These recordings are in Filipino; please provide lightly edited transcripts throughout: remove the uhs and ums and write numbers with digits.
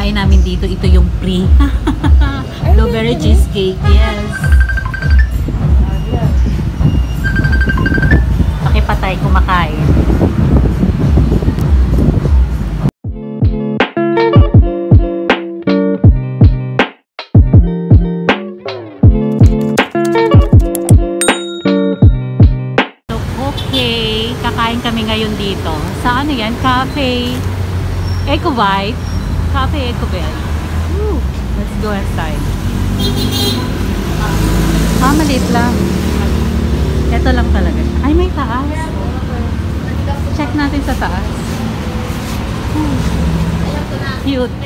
pagkain namin dito, ito yung free. Blueberry cheesecake, yes. Pakipatay kumakain. Kakain kami ngayon dito. Sa ano yan? Cafe Ecobite. Cafe Ecobite. Let's go inside. Maliit lang. Ito lang talaga. Ay, may taas. Check natin sa taas. Cute.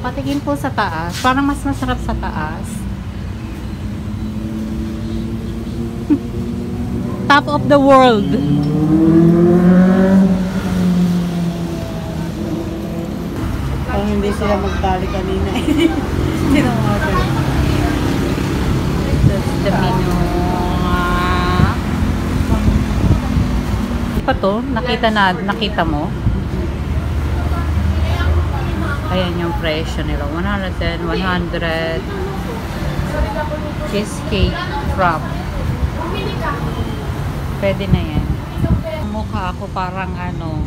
Patingin po sa taas. Parang mas masarap sa taas. Top of the world. Parang hindi sila magtali kanina. Hindi na order. That's the menu. Pa to? Nakita mo? Ayan yung presyo nila. 110, 100. Cheesecake wrap. Pwede na yan. Mukha ako parang ano,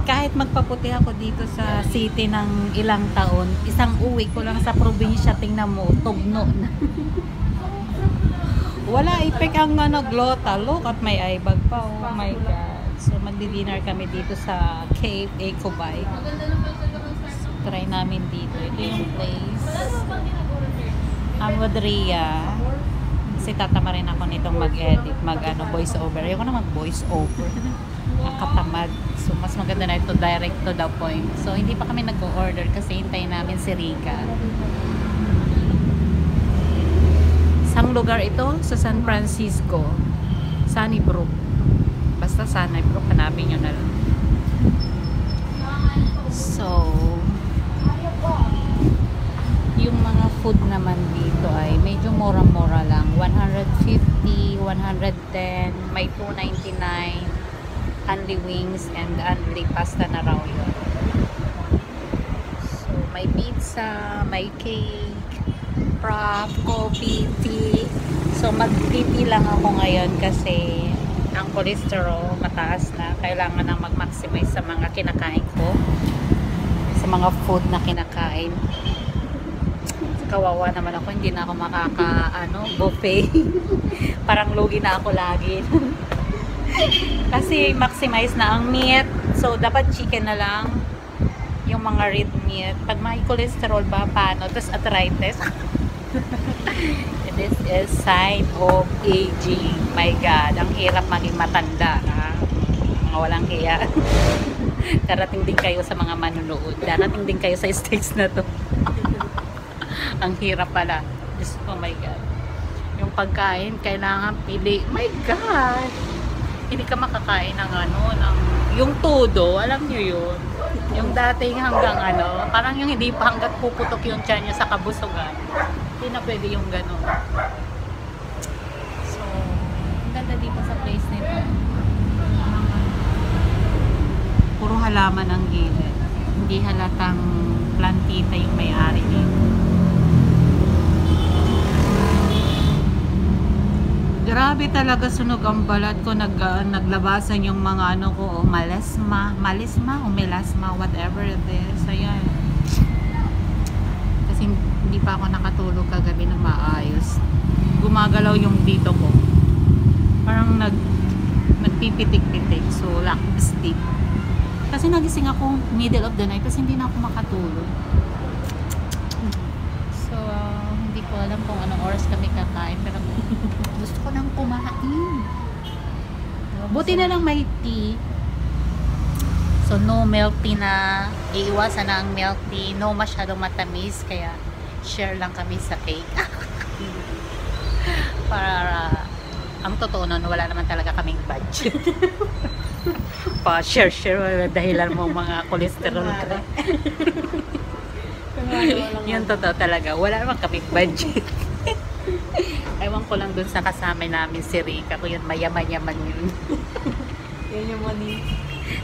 kahit magpaputi ako dito sa city ng ilang taon, isang uwi ko lang sa probinsya, tingnan mo, tugno na. Wala effect ang glota. Look at my eye bag pa. Oh my God. So magdi-dinner kami dito sa Cave Ecobite. So, try namin dito. Ito yung place. I'm with Rhea. Kasi tatama rin ako nitong mag-edit, voice over. Ayoko na mag-voice over. Nakatamad. So, mas maganda na ito, direct to the point. So, hindi pa kami nag-order kasi hintayin namin si Rika. Isang lugar ito sa San Francisco. Sunnybrook. Basta Sunnybrook, hanapin nyo na lang. So, yung mga food naman dito ay medyo mura-mura lang. 150, 110, may 299, only wings and only pasta na raw yun. So, may pizza, may cake, wrap, coffee, tea. So, mag-tea lang ako ngayon kasi ang cholesterol mataas na. Kailangan na mag-maximize sa mga kinakain ko. Sa mga food na kinakain. Kawawa naman ako, hindi na ako buffet. Parang lugi na ako lagi. Kasi maximize na ang meat. So, dapat chicken na lang. Yung mga red meat. Pag may cholesterol ba, paano? Tapos arthritis. This is sign of aging. My God, ang hirap maging matanda. Mga walang hiya. Darating din kayo sa mga manunood. Darating din kayo sa stakes na to. Ang hirap pala. Oh my God. Yung pagkain, kailangan pili. My God! Hindi ka makakain ng yung todo. Alam nyo yun? Yung dating hanggang parang yung hindi pa hanggat puputok yung tiyan nyo sa kabusugan. Hindi na pwede yung gano'n. So, ang ganda dito sa place nito. Puro halaman ang gilid. Hindi halatang plantita yung may-ari nito. Grabe talaga, sunog ang balat ko. Naglabasan yung mga ko, malisma o melasma, whatever it is. Ayan. Kasi hindi pa ako nakatulog kagabi ng maayos. Gumagalaw yung dito ko. Parang nagpipitik-pitik. So, lack of sleep. Kasi nagising ako middle of the night kasi hindi na ako makatulog. So, hindi ko alam kung anong oras kami kakain. Pero gusto ko nang kumain. Buti na lang may tea. So, no milk tea na. Iiwasan na ang milk tea. No masyadong matamis. Kaya, share lang kami sa cake. Para, ang totoo nun, wala naman talaga kaming budget. Pa-share dahilan mo mga cholesterol ka. Yun totoo talaga. Wala naman kaming budget. Ewan ko lang dun sa kasama namin si Rika. Kung yun, mayaman-yaman yun. Yan yung money.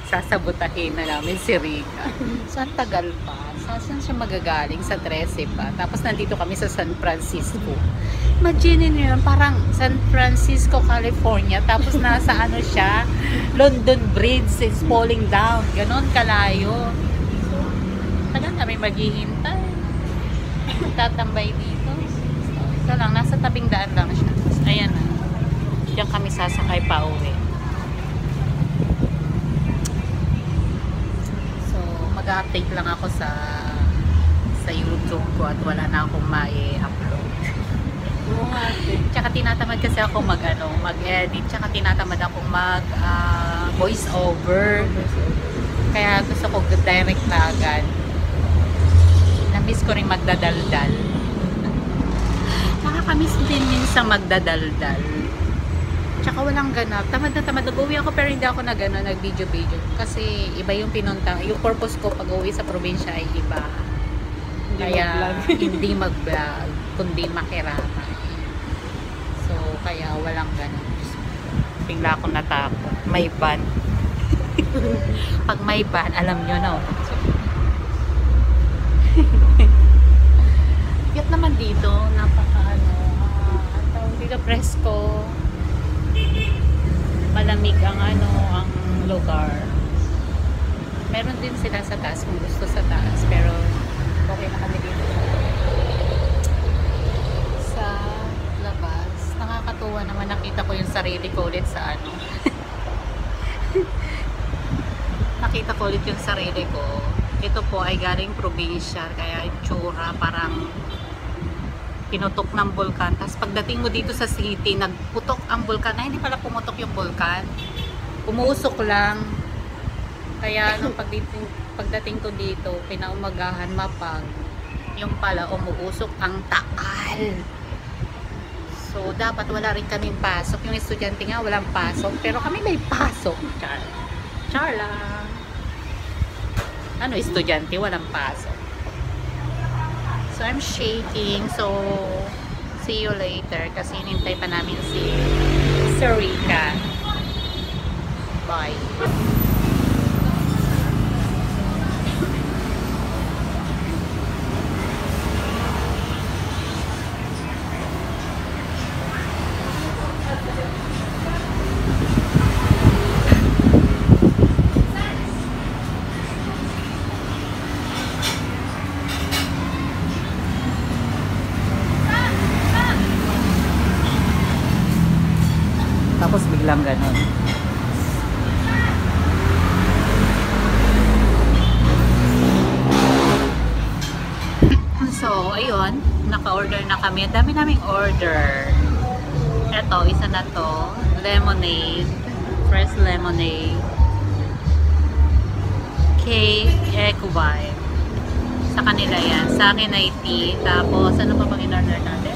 Sasabotahin na namin si Rica. Saan tagal pa? Saan siya magagaling? Sa 13 pa. Tapos nandito kami sa San Francisco. Imagine niyo yun, parang San Francisco, California. Tapos nasa ano siya, London Bridge is falling down. Ganon kalayo. So, tagal kami maghihintay. Tatambay dito. Ito lang, nasa tabing daan lang siya. Ayan na. Diyan kami sasakay pa uwi. So, mag-update lang ako sa YouTube ko at wala na akong mai-upload. Tsaka tinatamad kasi ako mag-edit. Tsaka tinatamad akong voice over. Kaya gusto ko direct na agad. Na-miss ko rin magdadaldal. Nakakamiss din minsan magdadaldal. Tsaka walang ganap. Tamad na tamad. Nag-uwi ako pero hindi ako nag-video. Kasi iba yung pinunta. Yung purpose ko pag-uwi sa probinsya ay iba. Kaya hindi mag-vlog. Kundi makirama. So, kaya walang ganap. Bigla ako natakot. May ban. Pag may ban, alam nyo na. Cute naman dito. Dito presko. Malamig ang ang lugar. Meron din sila sa taas kung gusto sa taas, pero okay na kami dito sa labas. Nakakatuwa naman, nakita ko yung sarili ko ulit sa nakita ko ulit yung sarili ko. Ito po ay galing probinsya, kaya itsura parang pinutok ng bulkan. Tapos pagdating mo dito sa city, nagputok ang bulkan. Ay, hindi pala pumutok yung bulkan. Umuusok lang. Kaya nung pagdating ko dito, pinaumagahan mapag. Yung pala, umuusok ang taal. So, dapat wala rin kaming pasok. Yung estudyante nga, walang pasok. Pero kami may pasok. Char lang. Ano, estudyante, walang pasok. So, I'm shaking. So, see you later. Kasi hinintay pa namin si Rica. Bye. Tapos biglang ganun. So, ayun. Naka-order na kami. Ang dami naming order. Eto, isa na to. Lemonade. Fresh lemonade. Cake, egg white. Sa kanila yan. Sa akin ay tea. Tapos, ano pa bang in-order natin?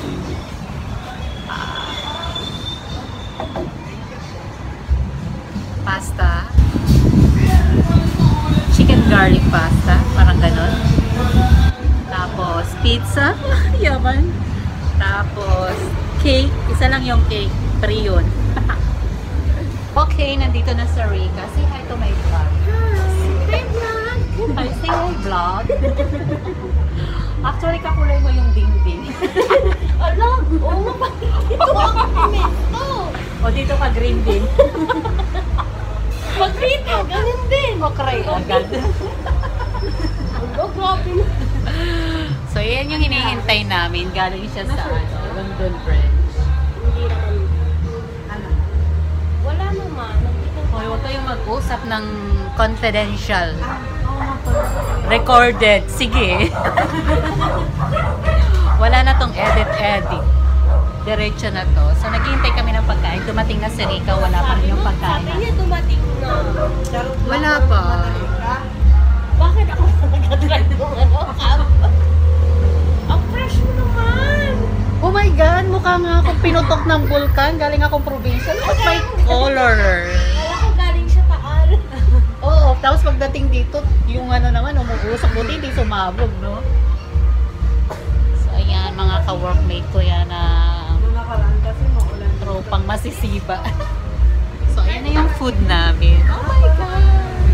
Pasta, chicken garlic pasta, parang ganon. Tapos pizza, yaman. Tapos cake, isa lang yung cake, 3 yun. Okay, nandito na sa Rica. Say hi to my vlog. Hi, vlog! Say hi, vlog. Actually, kakulay mo yung dingding. Alam! Oo nga ba? Ito ako pimento! O, dito ka green din. Mag-green ka, ganun din! Makray agad. Oh, grabe na. So, yan yung hinihintay namin. Galing siya sa London Bridge. Hindi naman. Ano? Wala naman. O, ito yung mag-usap ng confidential. Recorded. Sige. Wala na tong edit. Diretso na to. So, naghihintay kami ng pagkain. Dumating na si Rica. Wala pa rin yung pagkain. Sabi niya dumating na. Wala pa. Bakit ako nag-try kung ano? Ang fresh mo naman! Oh my God! Mukha nga akong pinutok ng vulkan. Galing akong probinsya. Look at my color. Wala ko galing siya taal. Oo. Tapos pagdating dito, yung ano naman, umuusok. Buti hindi sumabog, no? So, ayan, mga ka-workmate ko yan na tropang masisiba. So, ayan na yung food namin. Oh my God!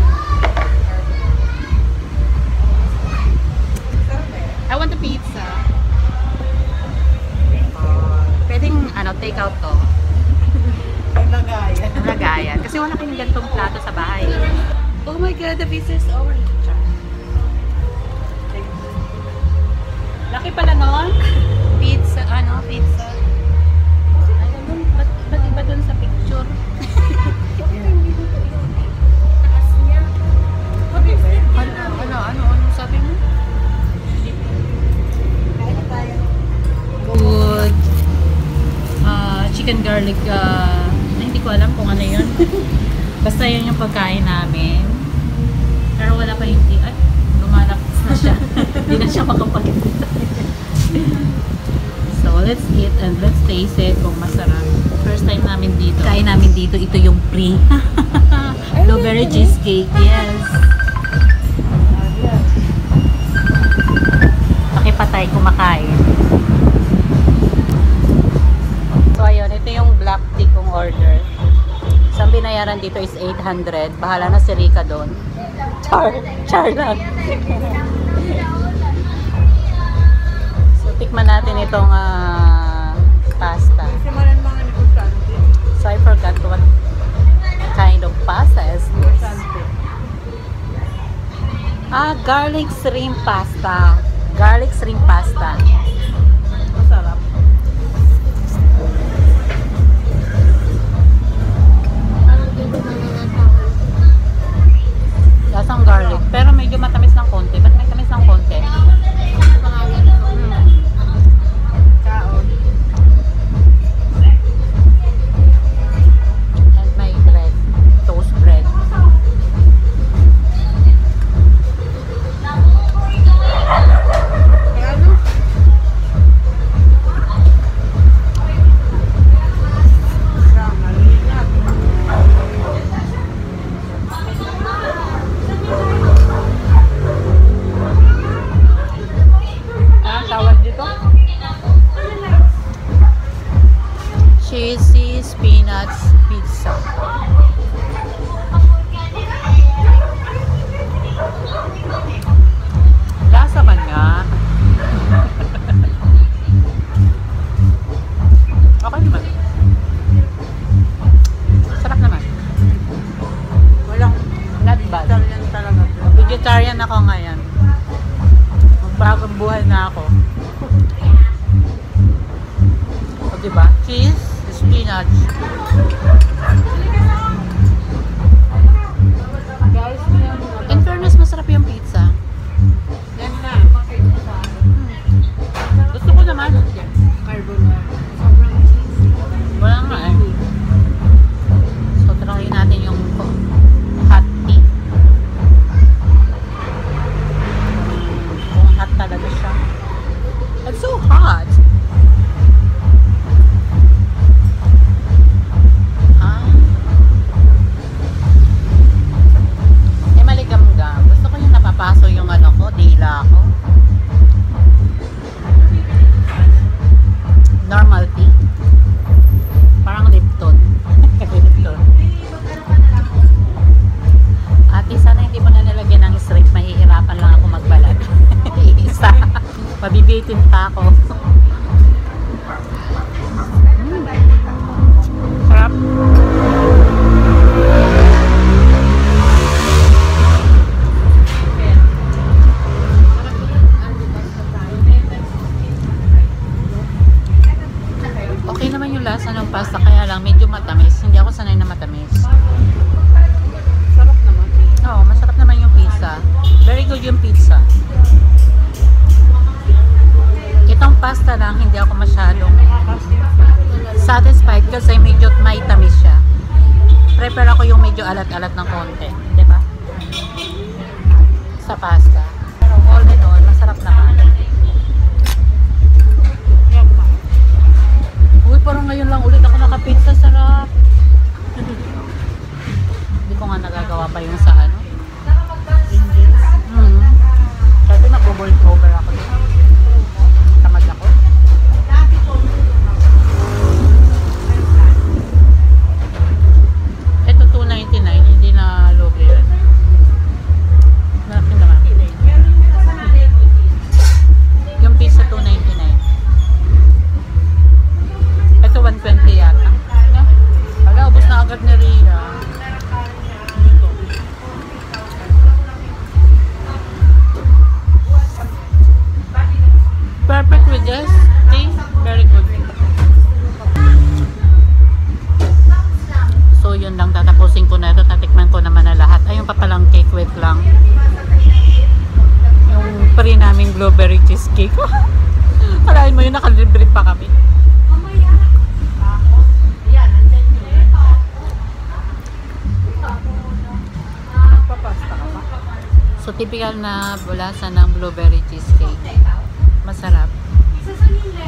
the pieces over. Laki pala nun. Pizza, pizza. Ba't iba dun sa picture? Ano sabi mo? Good. Chicken garlic, hindi ko alam kung ano yun. Basta yun yung pagkain namin. Pero wala pa yung lumalakas na siya. Hindi na siya makapagkita. So, let's eat and let's taste it kung masarap. First time namin dito. Kain namin dito, ito yung pre. Blueberry cheesecake, yes. Pakipatay kumakain. So, ayun, ito yung black tea kong order. Isang binayaran dito is 800. Bahala na si Rika doon. Char lang. So, tikman natin itong pasta. So, I forgot what kind of pasta is this. Garlic shrimp pasta. Garlic shrimp pasta. Masarap. Lasang garlic. Pero medyo matamis ng konti. Ba't may tamis ng konti? Kaon. And may bread. Toast bread. Ano? Tawag dito? Cheesy spinach pizza. Lasa ba nga? Okay naman. Sarap naman. Walang Not bad. Italian talaga. Vegetarian ako ngayon. Magbagong buhay na ako. O diba? Cheese, spinach. Guys, In fairness, masarap yung pizza. yan na. Gusto ko naman. Carbonara. Sobrang cheesy. Wala nga eh. So, try natin yung hot tea. Kung hot talaga siya. It's so hot. Maligam-gam. Gusto ko yung napapaso yung dila ko. Normal tea. Parang Lipton. Lipton. Ate, sana hindi mo na nilagyan ng strip. Mahihirapan lang ako magbalat. Isa. Mabibitin pa ako. Sarap. Okay naman yung lasa ng pasta, kaya lang medyo matamis. Hindi ako sanay na matamis. Sarap naman. Oo, masarap naman yung pizza. Very good yung pizza. Itong pasta lang, hindi ako masyadong satisfied kasi medyo may tamis siya. Prepare ako yung medyo alat-alat ng konti. Diba? Sa pasta. Pero all in all, masarap naman. Uy, parang ngayon lang ulit ako nakapizza. Sarap. Hindi ko nga nagagawa pa yung sa ano. Kasi nag-bolt over ako. Tamad ako. Ito $2.99, hindi na lobe yun. Malaki naman. blueberry cheesecake. Kalahin mo yun, nakalibre pa kami. Papasta ka pa. So, typical na bulasan ng blueberry cheesecake. Masarap.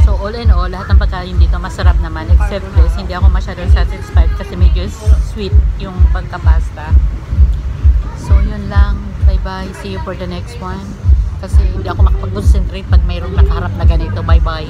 So, all in all, lahat ng pagkain dito masarap naman. Except this, hindi ako masyadong satisfied kasi medyo sweet yung pagkapasta. So, yun lang. Bye-bye. See you for the next one. Kasi hindi ako makapag-concentrate pag mayroong nakaharap na ganito. Bye-bye.